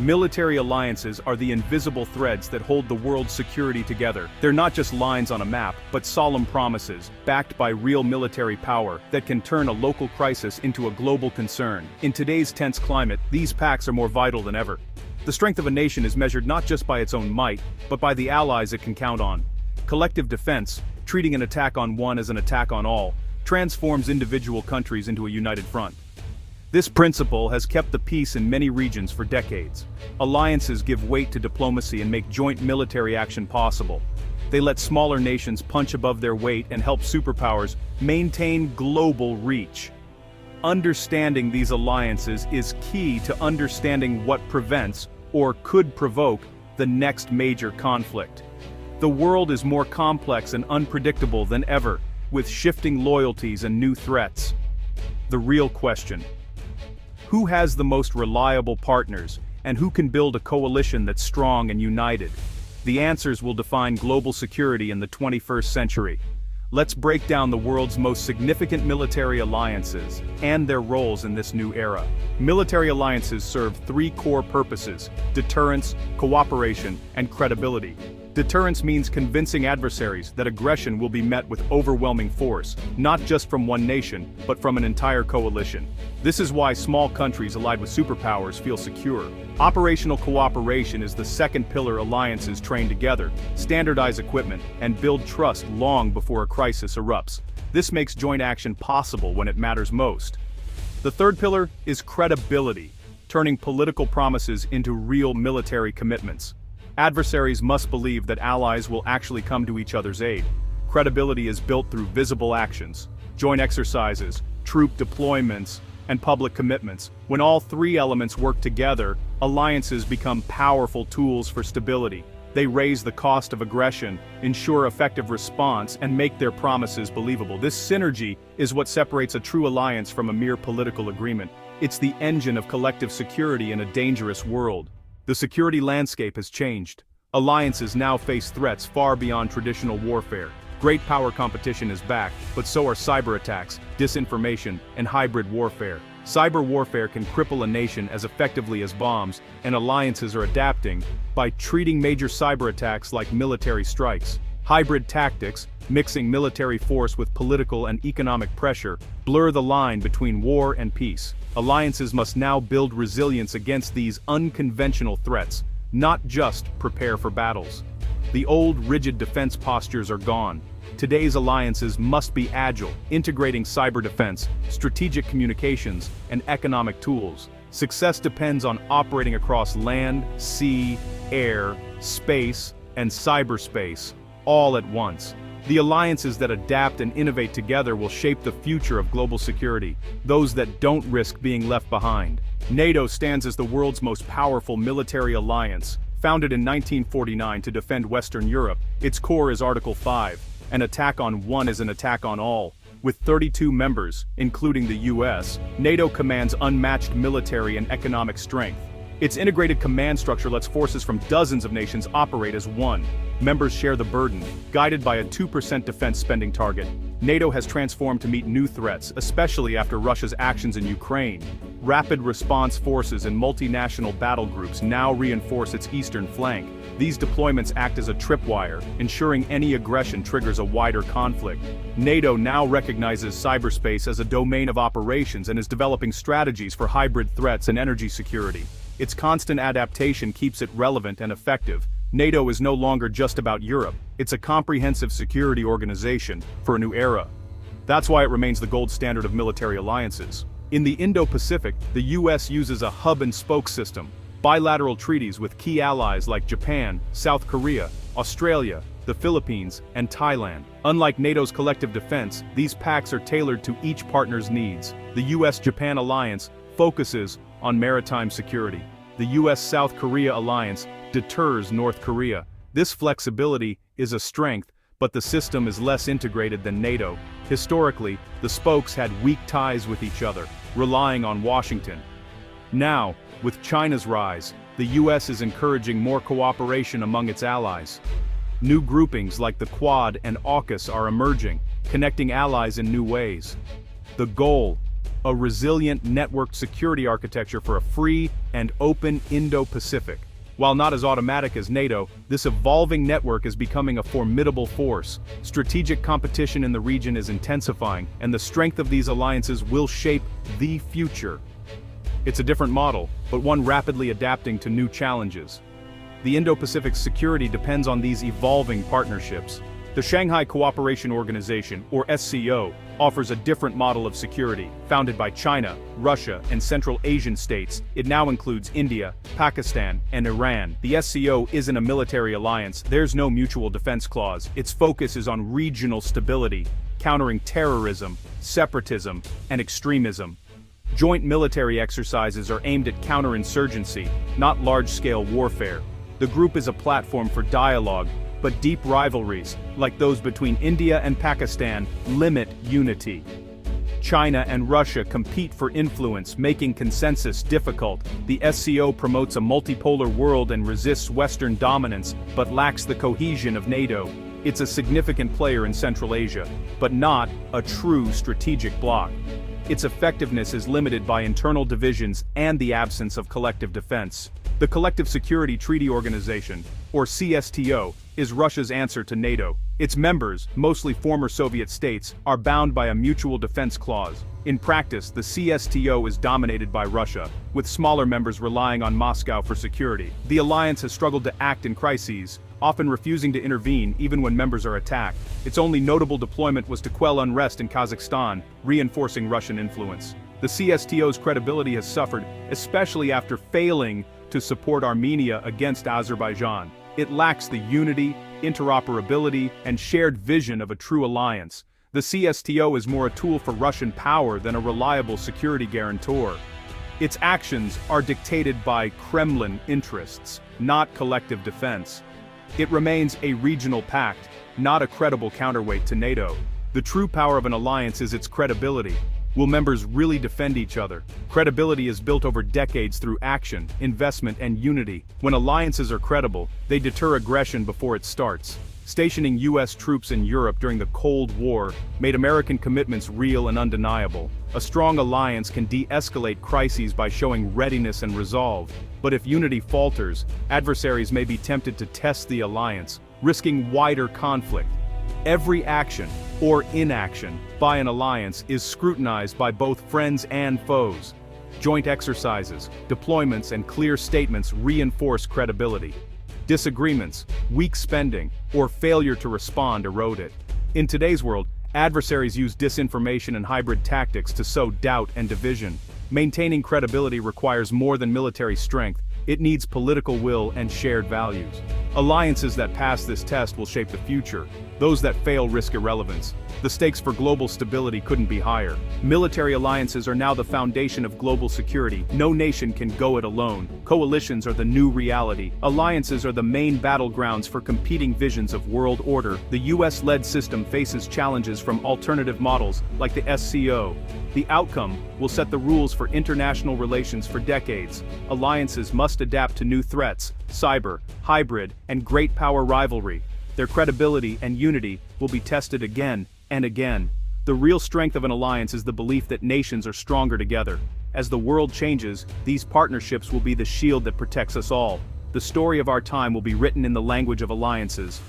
Military alliances are the invisible threads that hold the world's security together. They're not just lines on a map, but solemn promises, backed by real military power, that can turn a local crisis into a global concern. In today's tense climate, these pacts are more vital than ever. The strength of a nation is measured not just by its own might, but by the allies it can count on. Collective defense, treating an attack on one as an attack on all, transforms individual countries into a united front. This principle has kept the peace in many regions for decades. Alliances give weight to diplomacy and make joint military action possible. They let smaller nations punch above their weight and help superpowers maintain global reach. Understanding these alliances is key to understanding what prevents, or could provoke, the next major conflict. The world is more complex and unpredictable than ever, with shifting loyalties and new threats. The real question: who has the most reliable partners, and who can build a coalition that's strong and united? The answers will define global security in the 21st century. Let's break down the world's most significant military alliances and their roles in this new era. Military alliances serve three core purposes: deterrence, cooperation, and credibility. Deterrence means convincing adversaries that aggression will be met with overwhelming force, not just from one nation, but from an entire coalition. This is why small countries allied with superpowers feel secure. Operational cooperation is the second pillar. Alliances train together, standardize equipment, and build trust long before a crisis erupts. This makes joint action possible when it matters most. The third pillar is credibility, turning political promises into real military commitments. Adversaries must believe that allies will actually come to each other's aid. Credibility is built through visible actions, joint exercises, troop deployments, and public commitments. When all three elements work together, alliances become powerful tools for stability. They raise the cost of aggression, ensure effective response, and make their promises believable. This synergy is what separates a true alliance from a mere political agreement. It's the engine of collective security in a dangerous world. The security landscape has changed. Alliances now face threats far beyond traditional warfare. Great power competition is back, but so are cyber attacks, disinformation, and hybrid warfare. Cyber warfare can cripple a nation as effectively as bombs, and alliances are adapting by treating major cyber attacks like military strikes. Hybrid tactics, mixing military force with political and economic pressure, blur the line between war and peace. Alliances must now build resilience against these unconventional threats, not just prepare for battles. The old rigid defense postures are gone. Today's alliances must be agile, integrating cyber defense, strategic communications, and economic tools. Success depends on operating across land, sea, air, space, and cyberspace, all at once. The alliances that adapt and innovate together will shape the future of global security, those that don't risk being left behind. NATO stands as the world's most powerful military alliance. Founded in 1949 to defend Western Europe, its core is Article 5, an attack on one is an attack on all. With 32 members, including the US, NATO commands unmatched military and economic strength. Its integrated command structure lets forces from dozens of nations operate as one. Members share the burden. Guided by a 2% defense spending target, NATO has transformed to meet new threats, especially after Russia's actions in Ukraine. Rapid response forces and multinational battle groups now reinforce its eastern flank. These deployments act as a tripwire, ensuring any aggression triggers a wider conflict. NATO now recognizes cyberspace as a domain of operations and is developing strategies for hybrid threats and energy security. Its constant adaptation keeps it relevant and effective. NATO is no longer just about Europe, it's a comprehensive security organization for a new era. That's why it remains the gold standard of military alliances. In the Indo-Pacific, the US uses a hub-and-spoke system, bilateral treaties with key allies like Japan, South Korea, Australia, the Philippines, and Thailand. Unlike NATO's collective defense, these pacts are tailored to each partner's needs. The US-Japan alliance focuses on maritime security. The US-South Korea alliance deters North Korea. This flexibility is a strength, but the system is less integrated than NATO. Historically, the spokes had weak ties with each other, relying on Washington. Now, with China's rise, the US is encouraging more cooperation among its allies. New groupings like the Quad and AUKUS are emerging, connecting allies in new ways. The goal: a resilient networked security architecture for a free and open Indo-Pacific. While not as automatic as NATO, this evolving network is becoming a formidable force. Strategic competition in the region is intensifying, and the strength of these alliances will shape the future. It's a different model, but one rapidly adapting to new challenges. The Indo-Pacific security depends on these evolving partnerships. The Shanghai Cooperation Organization, or SCO, offers a different model of security. Founded by China, Russia, and Central Asian states, it now includes India, Pakistan, and Iran. The SCO isn't a military alliance, there's no mutual defense clause. Its focus is on regional stability, countering terrorism, separatism, and extremism. Joint military exercises are aimed at counterinsurgency, not large-scale warfare. The group is a platform for dialogue, but deep rivalries, like those between India and Pakistan, limit unity. China and Russia compete for influence, making consensus difficult. The SCO promotes a multipolar world and resists Western dominance, but lacks the cohesion of NATO. It's a significant player in Central Asia, but not a true strategic bloc. Its effectiveness is limited by internal divisions and the absence of collective defense. The Collective Security Treaty Organization, or CSTO, is Russia's answer to NATO. Its members, mostly former Soviet states, are bound by a mutual defense clause. In practice, the CSTO is dominated by Russia, with smaller members relying on Moscow for security. The alliance has struggled to act in crises, often refusing to intervene even when members are attacked. Its only notable deployment was to quell unrest in Kazakhstan, reinforcing Russian influence. The CSTO's credibility has suffered, especially after failing to support Armenia against Azerbaijan. It lacks the unity, interoperability, and shared vision of a true alliance. The CSTO is more a tool for Russian power than a reliable security guarantor. Its actions are dictated by Kremlin interests, not collective defense. It remains a regional pact, not a credible counterweight to NATO. The true power of an alliance is its credibility. Will members really defend each other? Credibility is built over decades through action, investment, and unity. When alliances are credible, they deter aggression before it starts. Stationing US troops in Europe during the Cold War made American commitments real and undeniable. A strong alliance can de-escalate crises by showing readiness and resolve. But if unity falters, adversaries may be tempted to test the alliance, risking wider conflict. Every action, or inaction, by an alliance is scrutinized by both friends and foes. Joint exercises, deployments, and clear statements reinforce credibility. Disagreements, weak spending, or failure to respond erode it. In today's world, adversaries use disinformation and hybrid tactics to sow doubt and division. Maintaining credibility requires more than military strength. It needs political will and shared values. Alliances that pass this test will shape the future. Those that fail risk irrelevance. The stakes for global stability couldn't be higher. Military alliances are now the foundation of global security. No nation can go it alone. Coalitions are the new reality. Alliances are the main battlegrounds for competing visions of world order. The US-led system faces challenges from alternative models, like the SCO. The outcome will set the rules for international relations for decades. Alliances must adapt to new threats, cyber, hybrid, and great power rivalry. Their credibility and unity will be tested again and again. The real strength of an alliance is the belief that nations are stronger together. As the world changes, these partnerships will be the shield that protects us all. The story of our time will be written in the language of alliances,